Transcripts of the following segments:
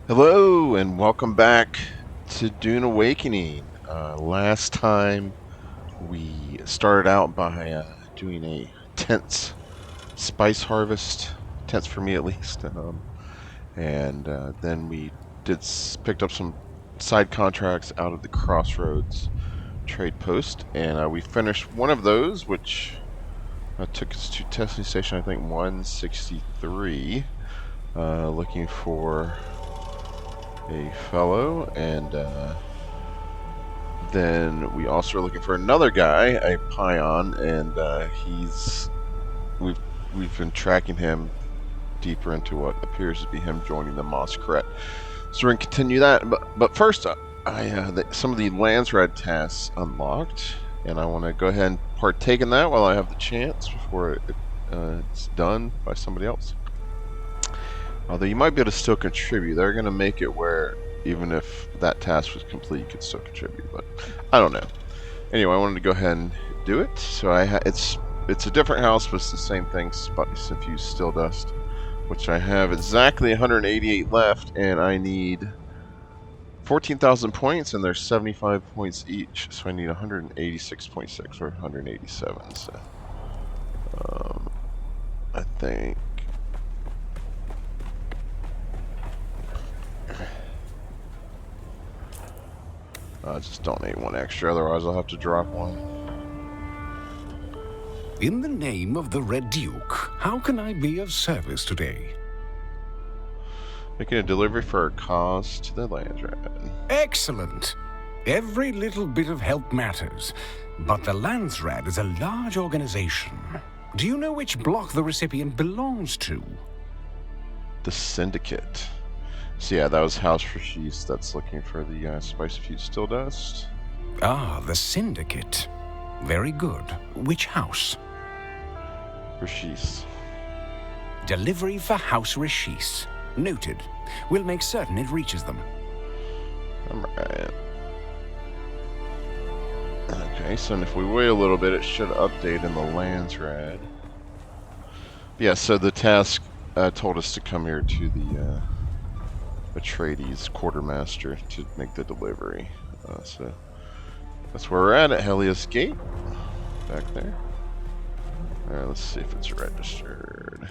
Hello and welcome back to Dune Awakening. Last time we started out by doing a tense spice harvest, tense for me at least, and then we picked up some side contracts out of the Crossroads trade post, and we finished one of those, which took us to testing station I think 163, looking for a fellow, and then we also are looking for another guy, a Pyon, and we've been tracking him deeper into what appears to be him joining the Masquerade. So we're gonna continue that, but first, some of the Landsraad tasks unlocked, and I want to go ahead and partake in that while I have the chance before it's done by somebody else. Although you might be able to still contribute. They're going to make it where even if that task was complete, you could still contribute. But I don't know. Anyway, I wanted to go ahead and do it. So it's a different house, but it's the same thing. Spice infused still dust, which I have exactly 188 left, and I need 14,000 points, and there's 75 points each. So I need 186.6 or 187. So I think. I'll just donate one extra, otherwise I'll have to drop one. In the name of the Red Duke, how can I be of service today? Making a delivery for a cause to the Landsraad. Excellent! Every little bit of help matters, but the Landsraad is a large organization. Do you know which block the recipient belongs to? The Syndicate. So yeah, that was House Richese that's looking for the spice infused still dust. Ah, the Syndicate. Very good. Which house? Richese. Delivery for House Richese. Noted. We'll make certain it reaches them. Alright. Okay, so if we wait a little bit, it should update in the Landsraad. Yeah, so the task told us to come here to the Atreides quartermaster to make the delivery. So that's where we're at Helios Gate. Back there. Alright, let's see if it's registered.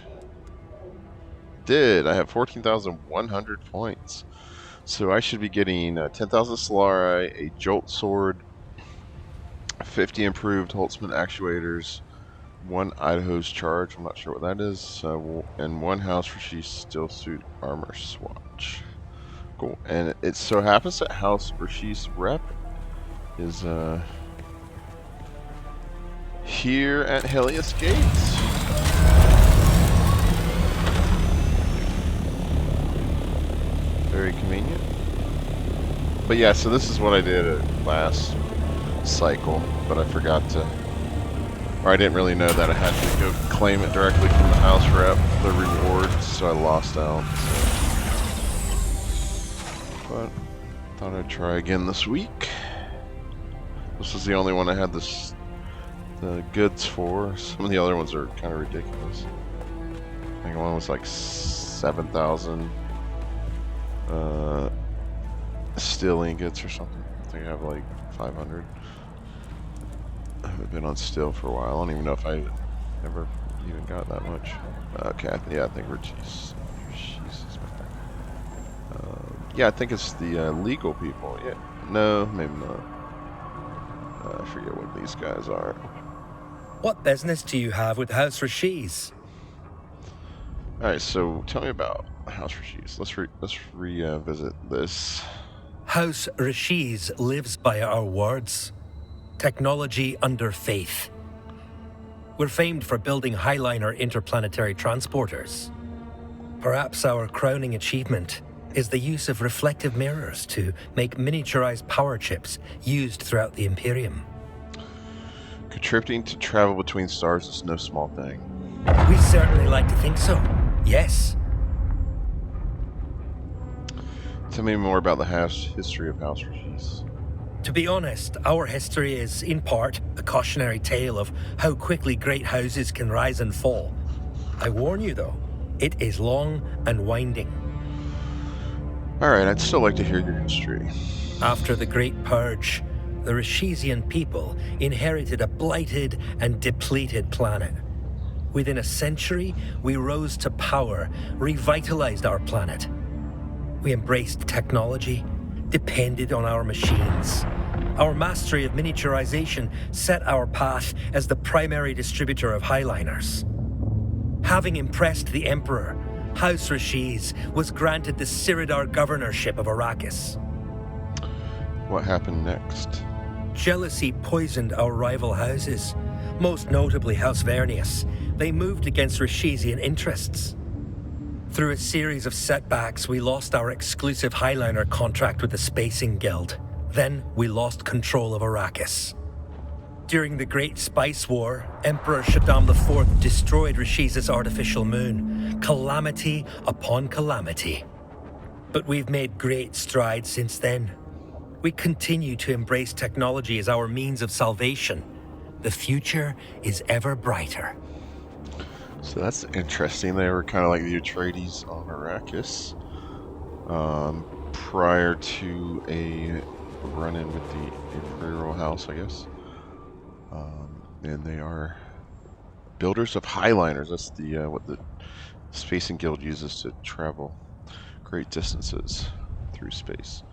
Did. I have 14,100 points. So I should be getting 10,000 Solari, a Jolt Sword, 50 improved Holtzman actuators, 1 Idaho's charge, I'm not sure what that is, and 1 House Richese steel suit armor swatch. Cool. And it so happens that House Richese rep is here at Helios Gates. Very convenient. But yeah, so this is what I did at last cycle, but I forgot to, or I didn't really know that I had to go claim it directly from the house rep, the rewards, so I lost out. But thought I'd try again this week. This is the only one I had the goods for. Some of the other ones are kind of ridiculous. I think one was like 7,000 steel ingots or something. I think I have like 500. I haven't been on steel for a while. I don't even know if I ever even got that much. Okay, yeah, I think Richese is back. Yeah, I think it's the legal people. Yeah, no, maybe not. I forget what these guys are. What business do you have with House Richese? All right, so tell me about House Richese. Let's revisit this. House Richese lives by our words. Technology under faith. We're famed for building Highliner interplanetary transporters. Perhaps our crowning achievement is the use of reflective mirrors to make miniaturized power chips used throughout the Imperium. Contributing to travel between stars is no small thing. We certainly like to think so. Yes. Tell me more about the history of House Richese. To be honest, our history is, in part, a cautionary tale of how quickly great houses can rise and fall. I warn you, though, it is long and winding. Alright, I'd still like to hear your history. After the Great Purge, the Richesian people inherited a blighted and depleted planet. Within a century, we rose to power, revitalized our planet. We embraced technology, depended on our machines. Our mastery of miniaturization set our path as the primary distributor of highliners. Having impressed the Emperor, House Richese was granted the Siridar governorship of Arrakis. What happened next? Jealousy poisoned our rival houses, most notably House Vernius. They moved against Richesian interests. Through a series of setbacks, we lost our exclusive highliner contract with the Spacing Guild. Then we lost control of Arrakis. During the Great Spice War, Emperor Shaddam IV destroyed Richese's artificial moon. Calamity upon calamity. But we've made great strides since then. We continue to embrace technology as our means of salvation. The future is ever brighter. So that's interesting. They were kind of like the Atreides on Arrakis, prior to a run-in with the Imperial House, I guess. And they are builders of highliners. That's the what the Spacing Guild uses to travel great distances through space.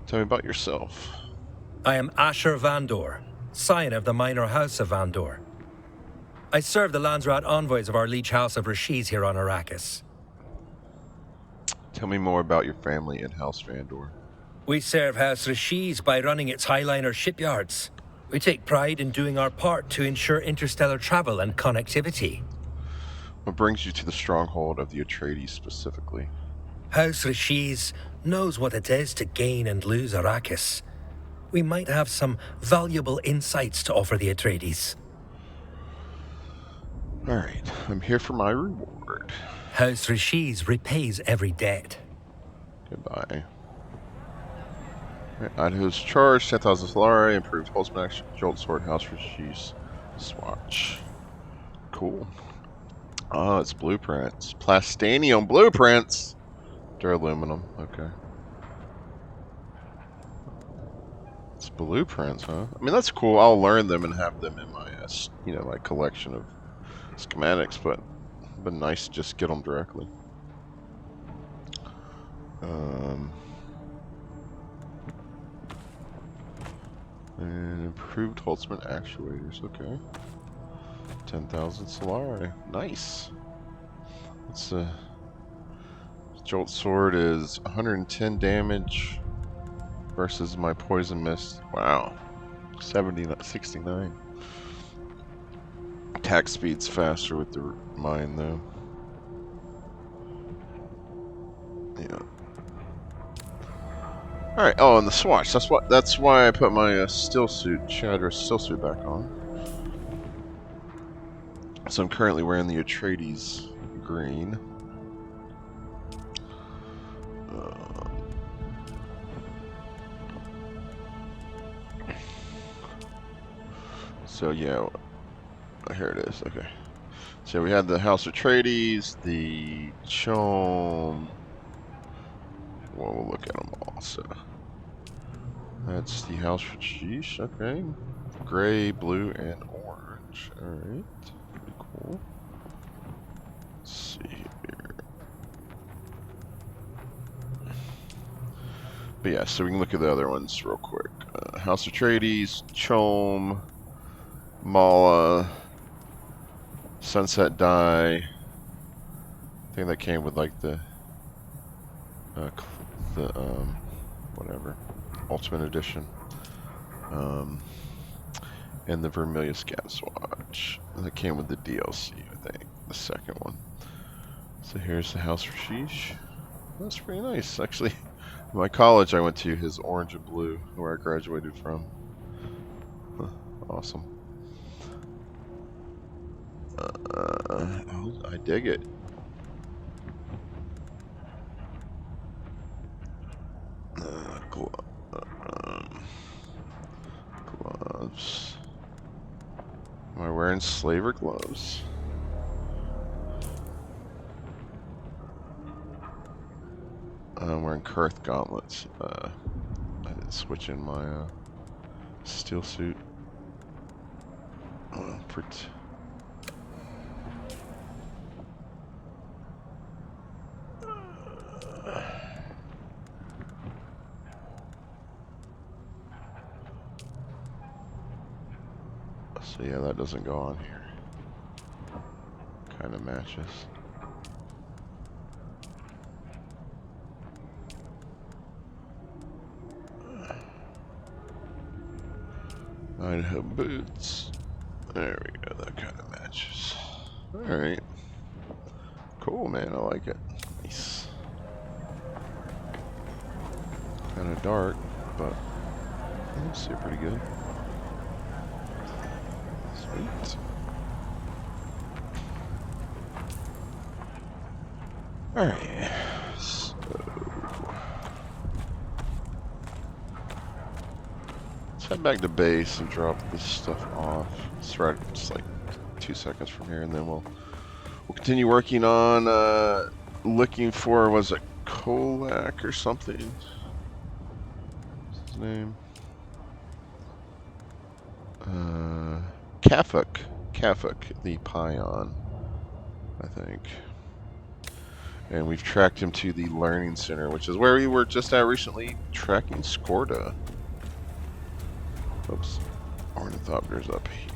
Tell me about yourself. I am Asher Vandor, scion of the minor house of Vandor. I serve the Landsraad envoys of our liege House of Richese here on Arrakis. Tell me more about your family and House Vandor. We serve House Richese by running its highliner shipyards. We take pride in doing our part to ensure interstellar travel and connectivity. What brings you to the stronghold of the Atreides specifically? House Richese knows what it is to gain and lose Arrakis. We might have some valuable insights to offer the Atreides. Alright, I'm here for my reward. House Richese repays every debt. Goodbye. Idaho's charge, 10,000 Solari, improved Holtzman action, Jolt Sword, House Richese, swatch. Cool. Oh, it's blueprints. Plastanium blueprints! Duraluminum, okay. It's blueprints, huh? I mean, that's cool. I'll learn them and have them in my, my collection of schematics, but it'd been nice to just get them directly. And improved Holtzman actuators, okay. 10,000 Solari, nice. It's Jolt Sword is 110 damage versus my Poison Mist. Wow, 69. Attack speed's faster with the mine though. Yeah. All right. Oh, and the swatch. That's why I put my still suit, Shadow still suit back on. So I'm currently wearing the Atreides green. So yeah, here it is. Okay. So we had the House Atreides, the Chom. Well, we'll look at them all. So that's the House Richese. Okay. Gray, blue, and orange. All right. Pretty cool. Let's see here. But yeah, so we can look at the other ones real quick. House Atreides, Chom, Mala, Sunset Die. I think that came with like the whatever, Ultimate Edition. And the Vermilius Gap Swatch. That came with the DLC, I think, the second one. So here's the House Richese. That's pretty nice, actually. My college I went to is orange and blue, where I graduated from. Huh, awesome. I dig it. Gloves. Am I wearing slaver gloves? I'm wearing Kurth gauntlets. I didn't switch in my steel suit. So yeah, that doesn't go on here. Kind of matches. Idaho boots. There we go, that kind of matches. Alright. Cool, man, I like it. Nice. Kind of dark, but it's still pretty good. Sweet. Alright. So let's head back to base and drop this stuff off. It's right just like 2 seconds from here, and then we'll continue working on looking for, was it Kolak or something? What's his name? Kafuk the Pyon, I think. And we've tracked him to the Learning Center, which is where we were just at recently, tracking Skorda. Oops. Ornithopter's up here.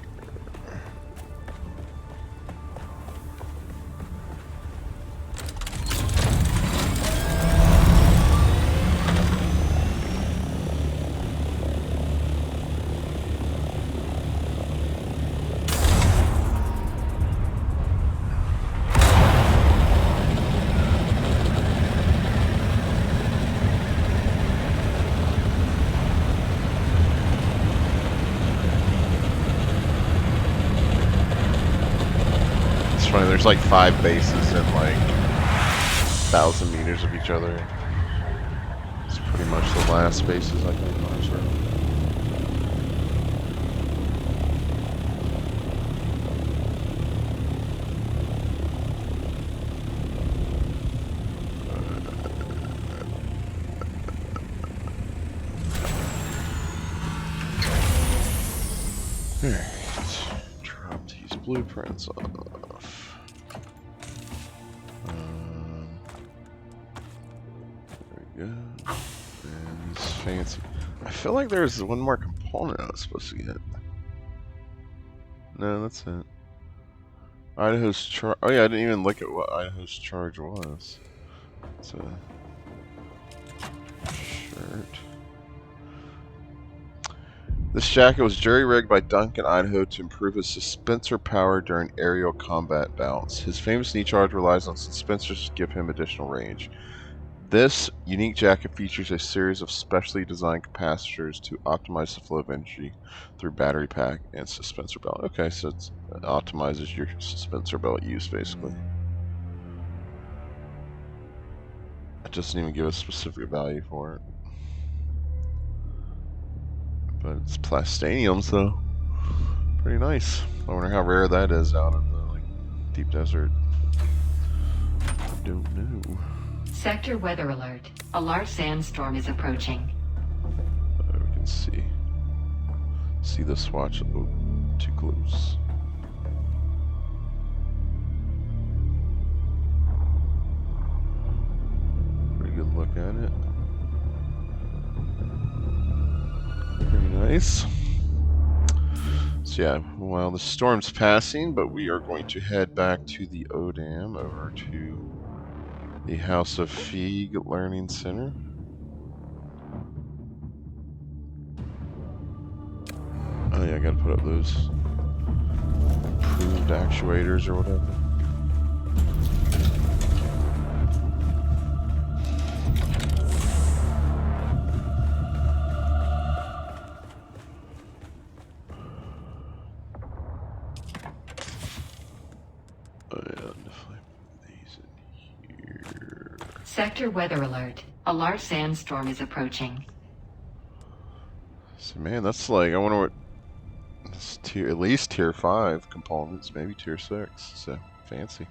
There's like 5 bases in like 1,000 meters of each other. It's pretty much the last bases I think on this road. Alright, drop these blueprints off. There we go. And these fancy. I feel like there's one more component I was supposed to get. No, that's it. Idaho's charge. Oh yeah, I didn't even look at what Idaho's charge was. It's a shirt. This jacket was jury-rigged by Duncan Idaho to improve his suspensor power during aerial combat bouts. His famous knee charge relies on suspensors to give him additional range. This unique jacket features a series of specially designed capacitors to optimize the flow of energy through battery pack and suspensor belt. Okay, so it optimizes your suspensor belt use, basically. It doesn't even give a specific value for it. But it's plastanium, so pretty nice. I wonder how rare that is out in the deep desert. I don't know. Sector weather alert. A large sandstorm is approaching. We can see the swatch. Oh, too close. Pretty good look at it. Pretty nice. So yeah, while the storm's passing, but we are going to head back to the Odam, over to the House of Feig Learning Center. Oh yeah, I gotta put up those improved actuators or whatever. Sector weather alert. A large sandstorm is approaching. So man, that's like, I wonder what, that's at least tier 5 components, maybe tier 6, so fancy.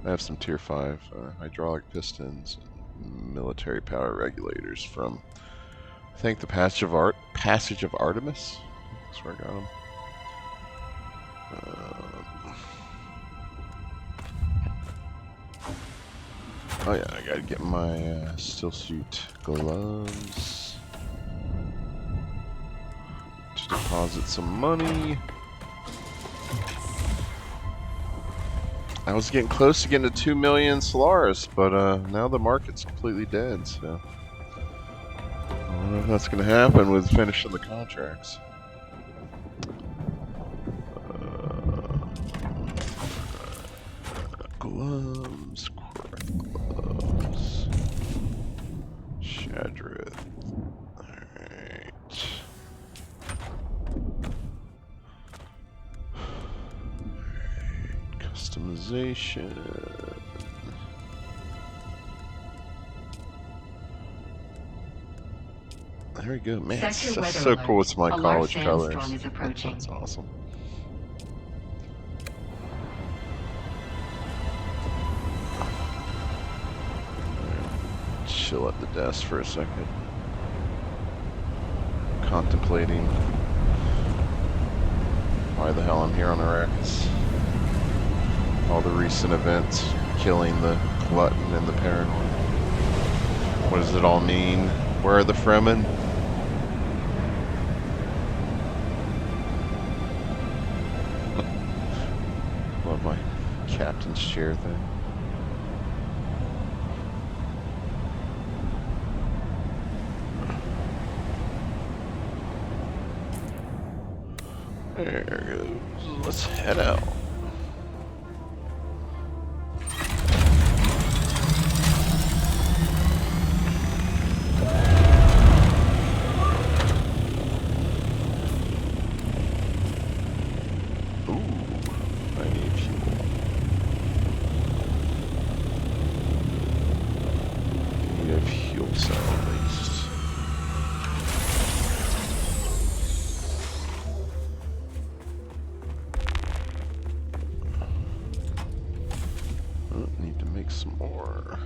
I have some tier 5 hydraulic pistons, military power regulators from, I think, the Passage of Artemis. That's where I got them. Oh yeah, I gotta get my still suit gloves to deposit some money. I was getting close to getting to 2 million Solaris, but now the market's completely dead, so I don't know if that's gonna happen with finishing the contracts. Gloves, correct gloves. Shadrith. Alright. Customization. There we go. Man, that's so cool. It's my college colors. That's awesome. Chill at the desk for a second. Contemplating why the hell I'm here on Arrakis. All the recent events, killing the glutton and the paranoid. What does it all mean? Where are the Fremen? Love my captain's chair thing. There goes. Let's head out. Some more.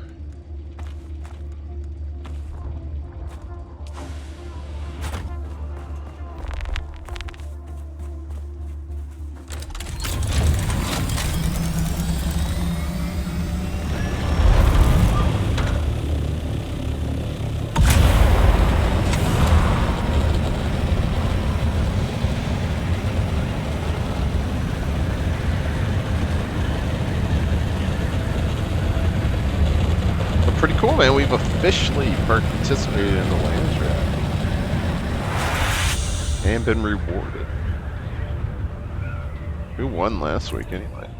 Pretty cool, man. We've officially participated in the Landsraad and been rewarded. Who won last week anyway?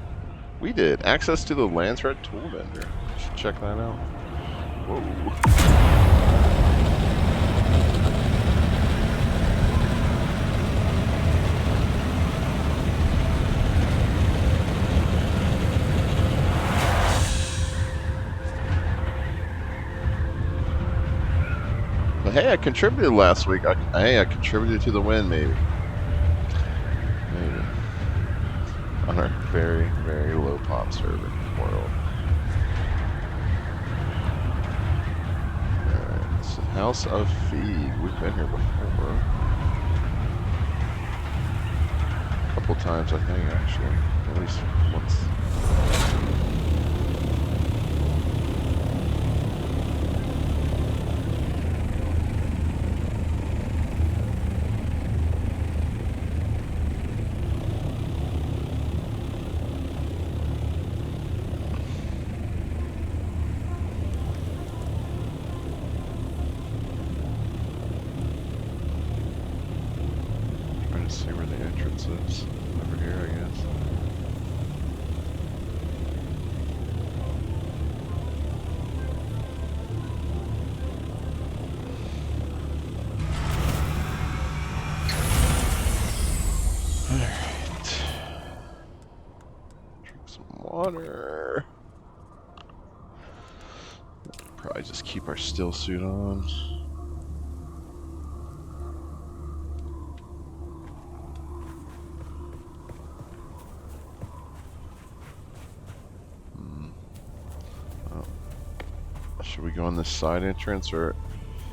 We did. Access to the Landsraad tool vendor. Should check that out. Whoa. Hey, I contributed last week. Hey, I contributed to the win, maybe. Maybe. On our very, very low pop server world. Alright, it's House of Feed. We've been here before. A couple times, I think, actually. At least once. See where the entrance is. Over here, I guess. Alright. Drink some water. Probably just keep our still suit on. Should we go in the side entrance or?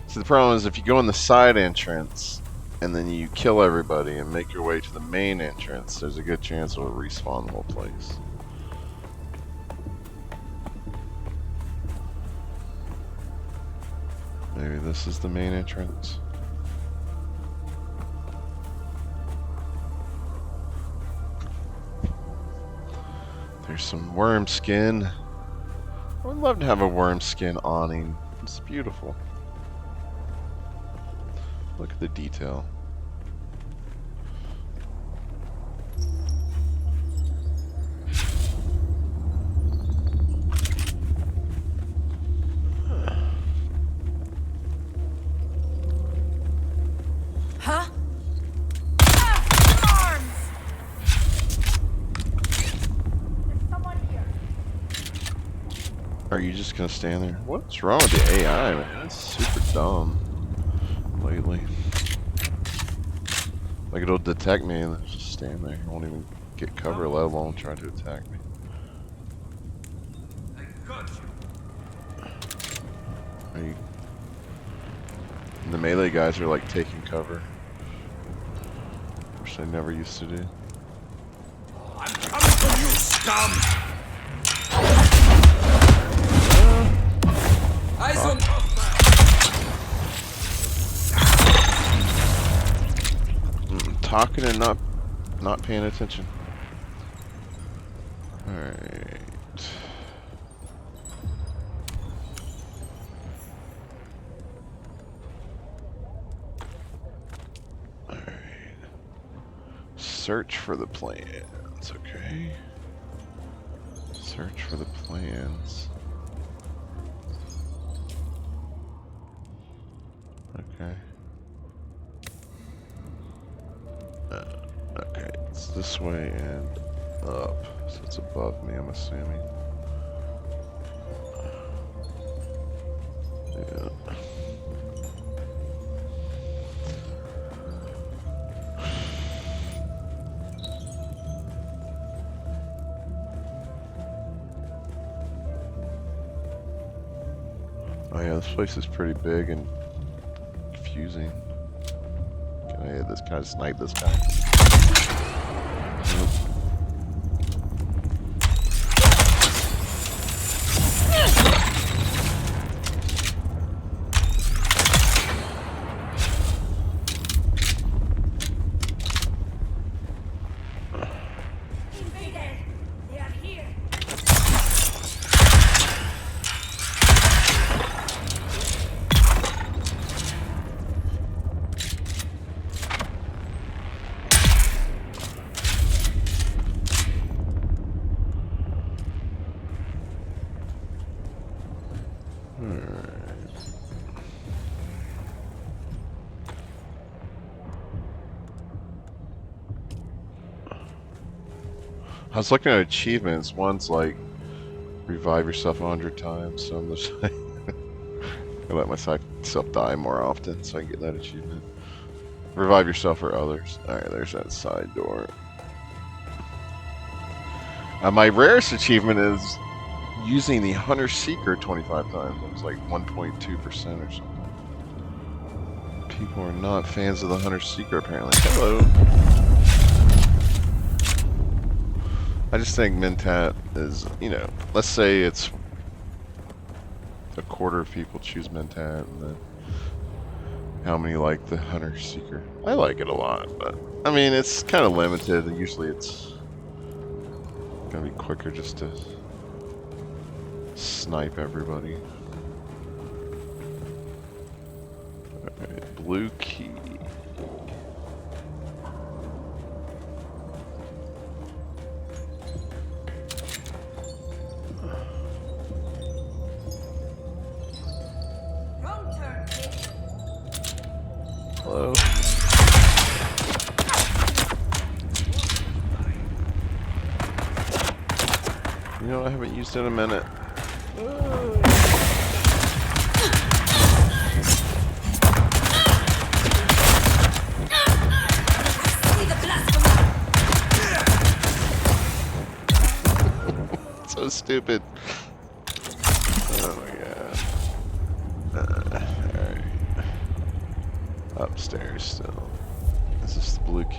See, the problem is if you go in the side entrance and then you kill everybody and make your way to the main entrance, there's a good chance it'll respawn the whole place. Maybe this is the main entrance. There's some worm skin. I would love to have a worm skin awning. It's beautiful. Look at the detail. Huh? Arms! There's someone here. Are you just gonna stand there? What's wrong with the AI, man? That's super dumb lately. Like it'll detect me and just stand there. It won't even get cover, let alone try to attack me. Are you... And the melee guys are like taking cover, which I never used to do. I'm coming for you, scum! Eyes on Talking and not paying attention. Alright. Alright. Search for the plans, okay. Search for the plans. Okay. Okay, it's this way and up, so it's above me, I'm assuming. Yeah. Oh yeah, this place is pretty big and confusing. Can I snipe this guy? They are here. I was looking at achievements. One's like revive yourself 100 times, so I'm just like I let myself die more often so I can get that achievement. Revive yourself or others. Alright, there's that side door. My rarest achievement is using the Hunter Seeker 25 times. It was like 1.2% or something. People are not fans of the Hunter Seeker apparently. Hello. I just think Mentat is, you know, let's say it's a quarter of people choose Mentat, and then how many like the Hunter Seeker? I like it a lot, but I mean, it's kind of limited. Usually it's gonna be quicker just to snipe everybody. Alright, blue key. Hello. You know, I haven't used it in a minute. So stupid. Oh my god.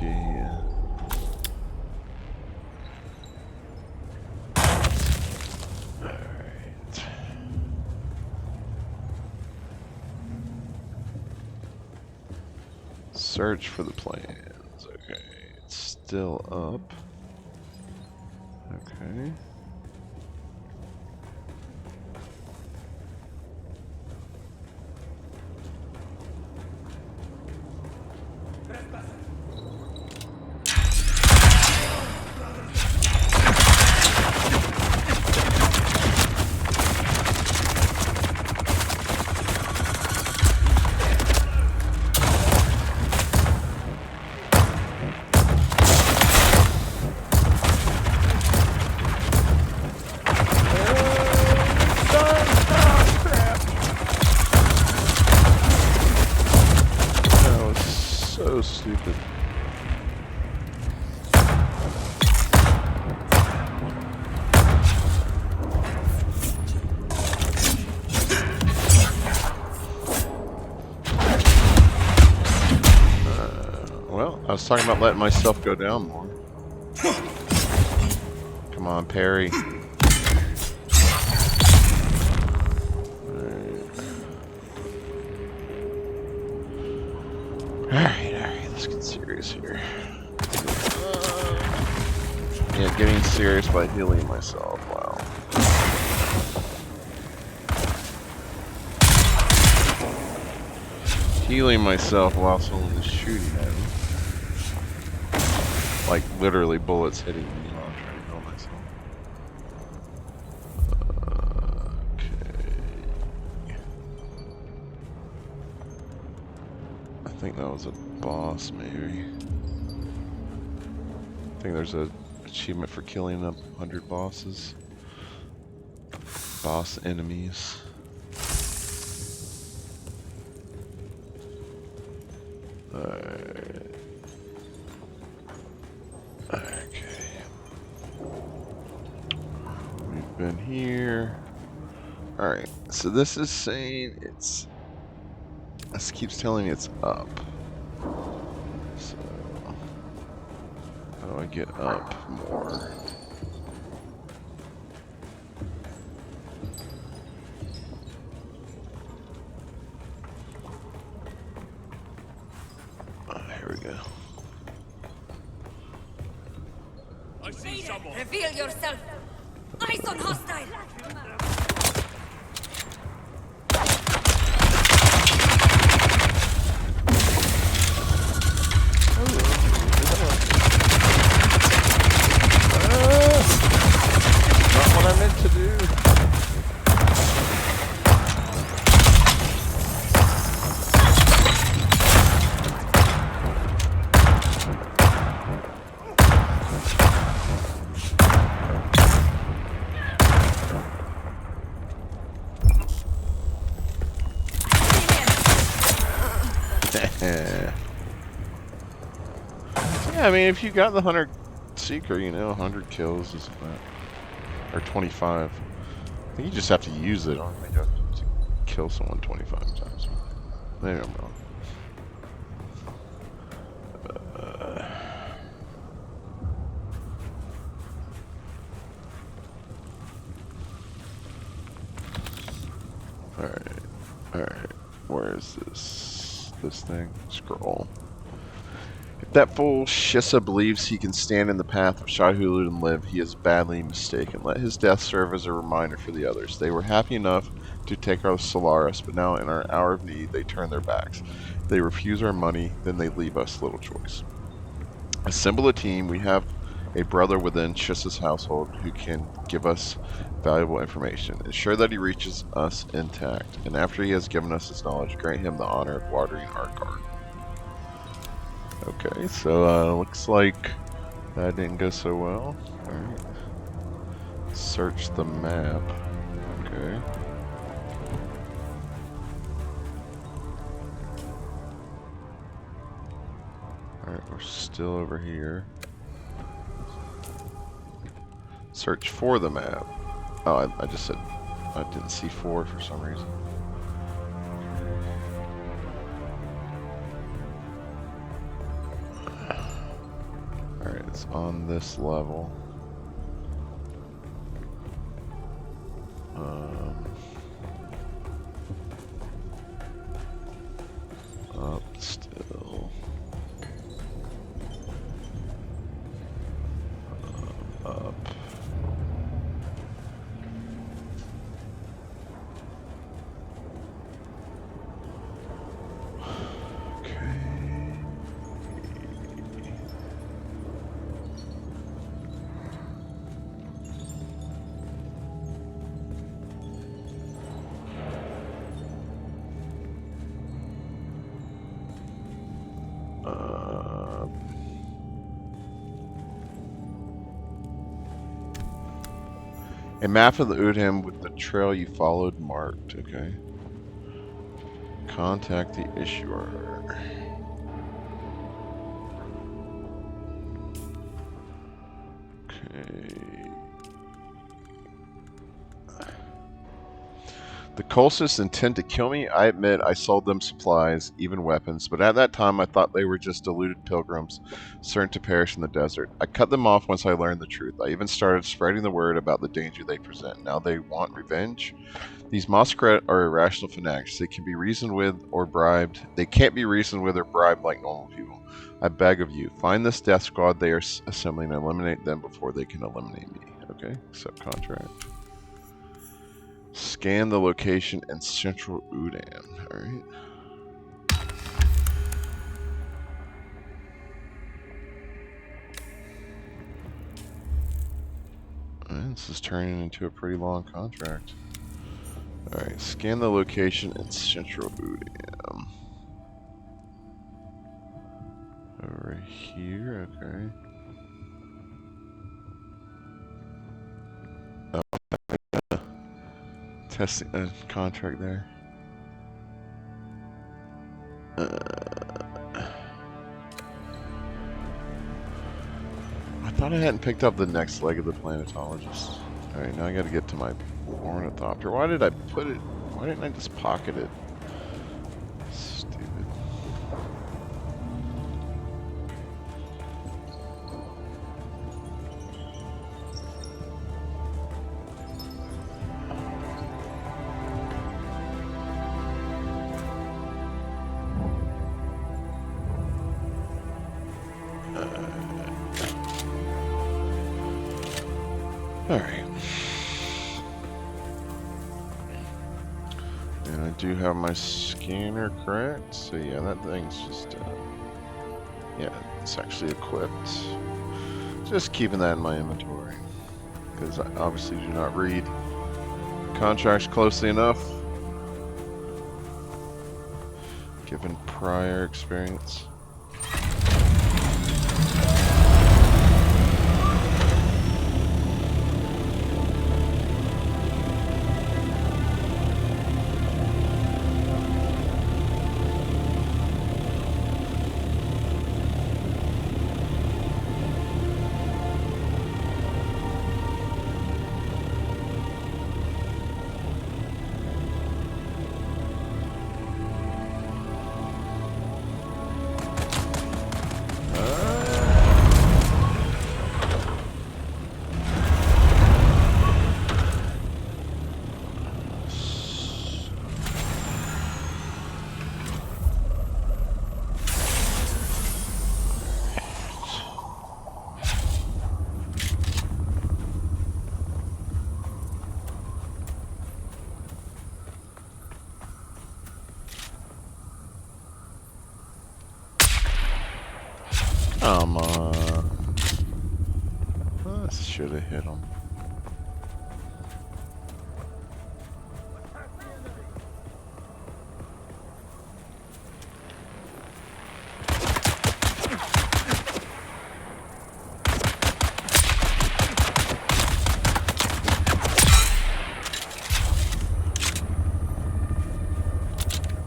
Okay. Alright. Search for the plans. Okay. It's still up. Okay. Stupid. Well, I was talking about letting myself go down more. Come on, Perry. Alright, let's get serious here. Yeah, getting serious by healing myself, wow. Healing myself while someone is shooting at me. Like, literally bullets hitting me while I'm trying to heal myself. Okay. I think that was a boss, maybe. I think there's a achievement for killing up 100 bosses. Boss enemies. Alright. Okay. We've been here. Alright, so this is saying it's... This keeps telling me it's up. So... How do I get up more? Here we go. I see someone. Reveal yourself. Eyes on hostile. Not what I meant to do. Yeah, I mean, if you got the 100 Seeker, you know, 100 kills isn't that... Or 25. I think you just have to use it. I don't think you have to kill someone 25 times. Maybe I'm wrong. Alright. Where is this thing? Scroll. If that fool Shissa believes he can stand in the path of Shai-Hulud and live, he is badly mistaken. Let his death serve as a reminder for the others. They were happy enough to take our Solaris, but now in our hour of need, they turn their backs. They refuse our money, then they leave us little choice. Assemble a team. We have a brother within Shissa's household who can give us valuable information. Ensure that he reaches us intact, and after he has given us his knowledge, grant him the honor of watering our garden. Okay, so looks like that didn't go so well. Alright. Search the map. Okay. Alright, we're still over here. Search for the map. Oh, I just said I didn't see 4 for some reason. it's on this level. Up still. Up. A map of the Udham with the trail you followed marked. Okay. Contact the issuer. Okay. The Colsists intend to kill me. I admit I sold them supplies, even weapons, but at that time I thought they were just deluded pilgrims, certain to perish in the desert. I cut them off once I learned the truth. I even started spreading the word about the danger they present. Now they want revenge? These Moskret are irrational fanatics. They can be reasoned with or bribed. They can't be reasoned with or bribed like normal people. I beg of you, find this death squad they are assembling and eliminate them before they can eliminate me. Okay, accept contract. Scan the location in Central Udham. Alright. This is turning into a pretty long contract. Alright, scan the location in Central Udham. Over here, okay. Testing a contract there. I thought I hadn't picked up the next leg of the planetologist. Alright, now I gotta get to my ornithopter. Why did I put it? Why didn't I just pocket it? Stupid. Alright. And I do have my scanner correct, so yeah, that thing's just, yeah, it's actually equipped. Just keeping that in my inventory, because I obviously do not read contracts closely enough, given prior experience. Come on. I should have hit him.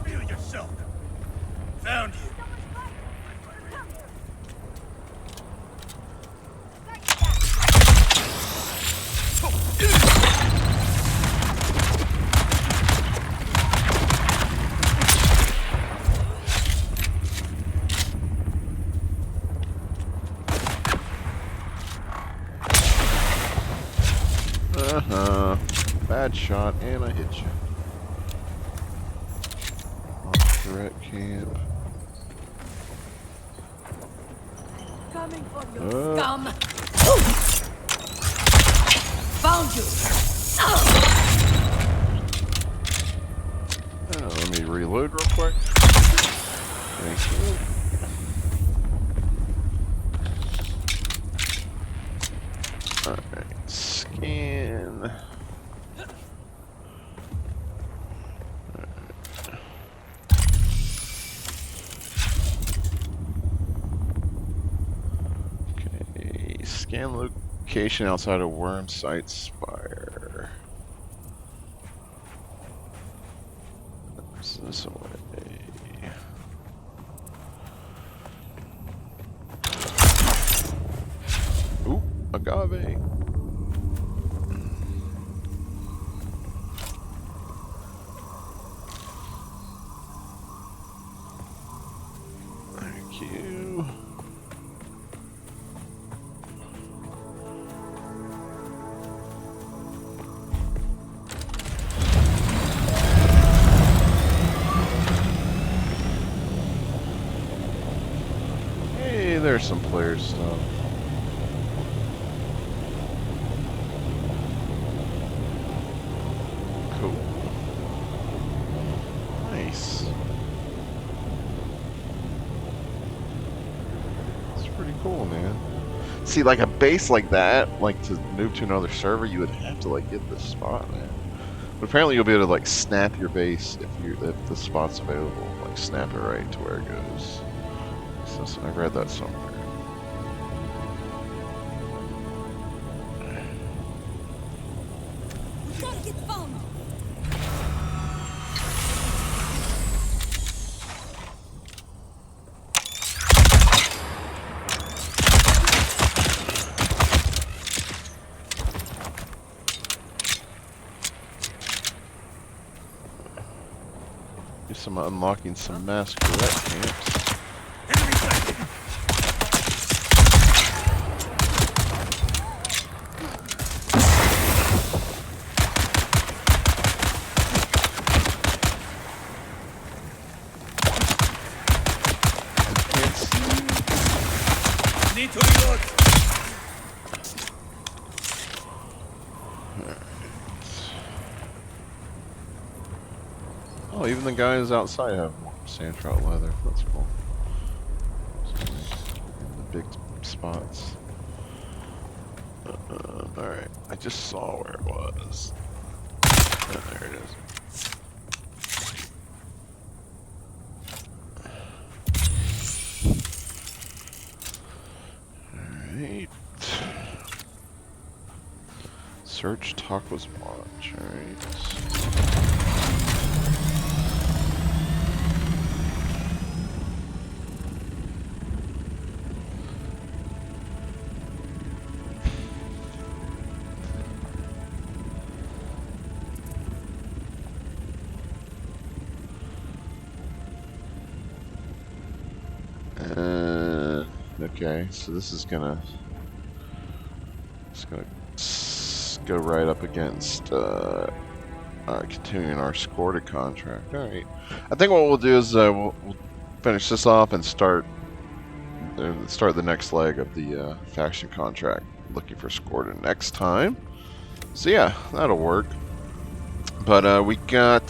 Feel yourself. Found you. bad shot, and I hit you. Off turret camp. Coming for you, scum! Found you! Let me reload real quick. Thank you. Alright, scan. Okay, scan location outside of Wormsite Spire. This way. Ooh, agave. Thank you. Hey, there's some player stuff. Cool. Nice. It's pretty cool, man. See, like a base like that, like to move to another server, you would have to like get this spot, man. But apparently, you'll be able to like snap your base if the spot's available. Like snap it right to where it goes. So I read that somewhere. Target found! Do some unlocking some masquerade camps. Need to reload. Oh, even the guys outside have sand trout leather. That's cool. The big spots. Alright, I just saw where it was. Oh, there it is. Alright. Search Taco's watch, alright. Okay, so this is gonna go right up against continuing our Scorta contract. All right, I think what we'll do is we'll finish this off and start the next leg of the faction contract. Looking for Scorta next time. So yeah, that'll work. But we got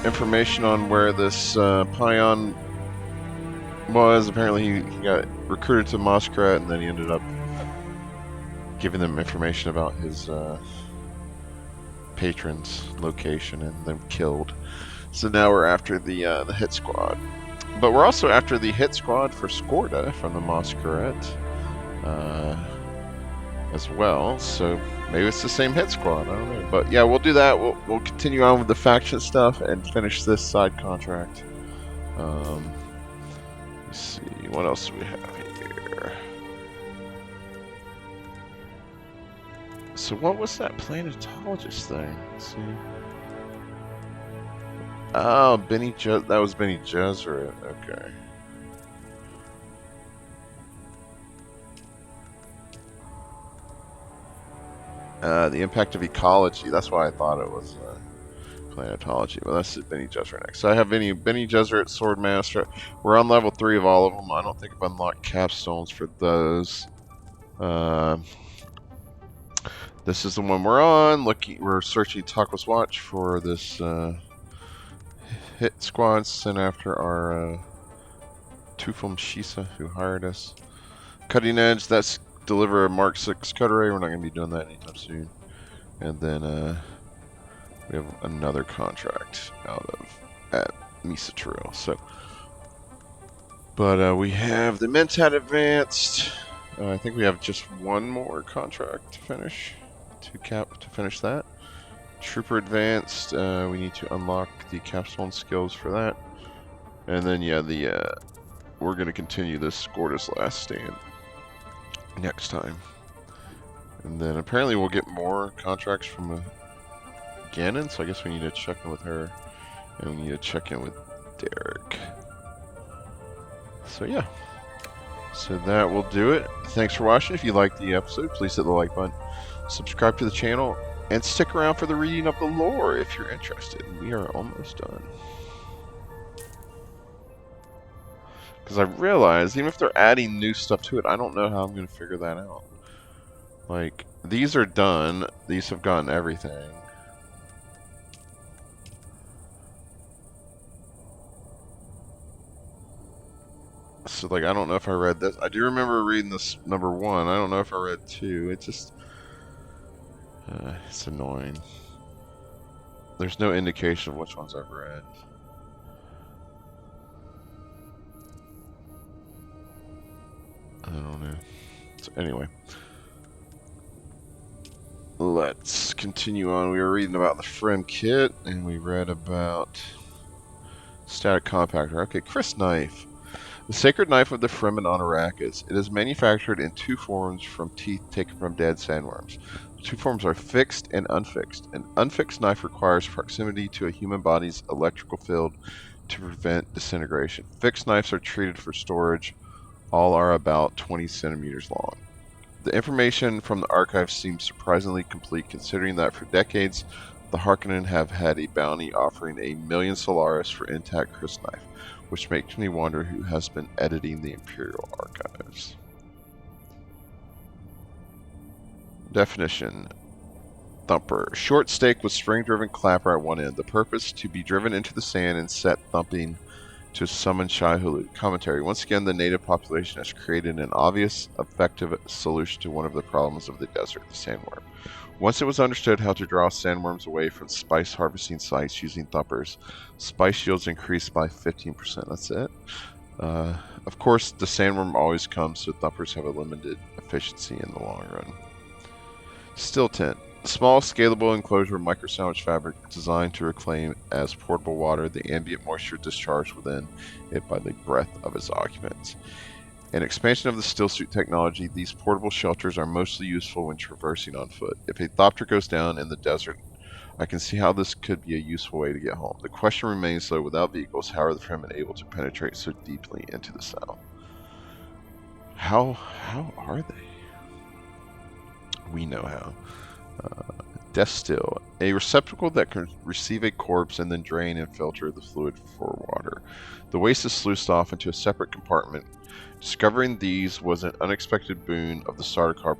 information on where this Pyon was. Apparently he got recruited to Moskrat, and then he ended up giving them information about his patron's location and them killed. So now we're after the hit squad, but we're also after the hit squad for Scorta from the Moskrat as well. So maybe it's the same hit squad, I don't know. But yeah, we'll do that. We'll continue on with the faction stuff and finish this side contract. Let's see, what else do we have here? So what was that planetologist thing? Let's see. Oh, that was Benny Gesserit. Okay. The impact of ecology. That's why I thought it was planetology. But that's Bene Gesserit next. So I have Bene Gesserit, Swordmaster. We're on level 3 of all of them. I don't think I've unlocked capstones for those. This is the one we're on. We're searching Taco's Watch for this hit squad sent after our Tufum Shisa who hired us. Cutting Edge, that's deliver a Mark 6 cutter ray. We're not going to be doing that anytime soon. And then we have another contract at Misatril. So, but we have the Mentat advanced. I think we have just one more contract to finish. To finish that. Trooper advanced. We need to unlock the capstone skills for that. And then yeah, we're going to continue this Gorda's Last Stand next time. And then apparently we'll get more contracts from Ganon, so I guess we need to check in with her. And we need to check in with Derek. So yeah. So that will do it. Thanks for watching. If you liked the episode, please hit the like button. Subscribe to the channel. And stick around for the reading of the lore if you're interested. We are almost done. Because I realized, even if they're adding new stuff to it, I don't know how I'm going to figure that out. Like, these are done. These have gotten everything. So, like, I don't know if I read this. I do remember reading this number 1. I don't know if I read 2. It just... it's annoying. There's no indication of which ones I've read. I don't know. So anyway. Let's continue on. We were reading about the Frem kit, and we read about static compactor. Okay, Chris Knife. The sacred knife of the Fremen on Arrakis. It is manufactured in 2 forms from teeth taken from dead sandworms. The 2 forms are fixed and unfixed. An unfixed knife requires proximity to a human body's electrical field to prevent disintegration. Fixed knives are treated for storage. All are about 20 centimeters long. The information from the archive seems surprisingly complete, considering that for decades the Harkonnen have had a bounty offering 1,000,000 Solaris for intact Chris Knife, which makes me wonder who has been editing the Imperial archives. Definition. Thumper. Short stake with spring-driven clapper at one end. The purpose to be driven into the sand and set thumping to summon Shai-Hulud. Commentary. Once again, the native population has created an obvious, effective solution to one of the problems of the desert, the sandworm. Once it was understood how to draw sandworms away from spice harvesting sites using thumpers, spice yields increased by 15%. That's it. Of course, the sandworm always comes, so thumpers have a limited efficiency in the long run. Steel tent. Small, scalable enclosure micro-sandwich fabric designed to reclaim as portable water the ambient moisture discharged within it by the breath of its occupants. An expansion of the stillsuit technology, these portable shelters are mostly useful when traversing on foot. If a thopter goes down in the desert, I can see how this could be a useful way to get home. The question remains, though, without vehicles, how are the Fremen able to penetrate so deeply into the south? How are they? We know how. Death still. A receptacle that can receive a corpse and then drain and filter the fluid for water. The waste is sluiced off into a separate compartment. Discovering these was an unexpected boon of the Sardaukar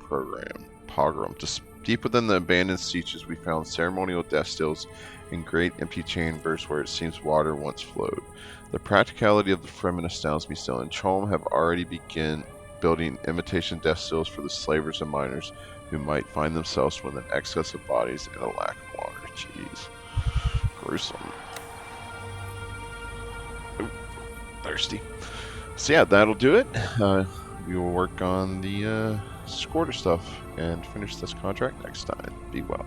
pogrom. Deep within the abandoned sieges, we found ceremonial death stills in great empty chambers where it seems water once flowed. The practicality of the Fremen astounds me still, and Cholm have already begun building imitation death stills for the slavers and miners who might find themselves with an excess of bodies and a lack of water. Jeez. Gruesome. Ooh, thirsty. So yeah, that'll do it. We will work on the Squirter stuff and finish this contract next time. Be well.